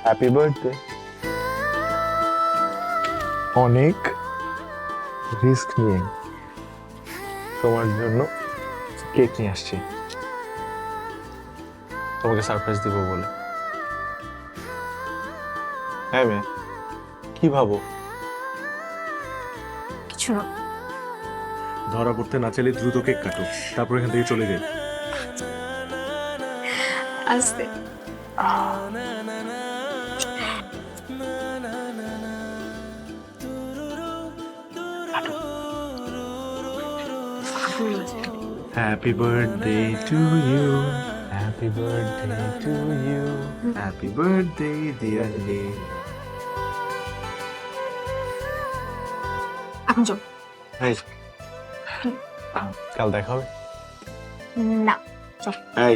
Happy birthday. অনেক risk নিয়ে তোমার জন্য কেক নিয়ে আসছি, তোমাকে সারপ্রাইজ দিব বলে। হ্যাঁ মেয়ে, কি ভাবো? কিছু না। ধরা পড়তে না চাইলে দ্রুত কেক কাটো, তারপর এখান থেকে চলে যাই। আস্তে। Happy birthday to you, happy birthday to you, happy birthday dear Lee. এখন চল। এই, কাল দেখা হবে। না চল। এই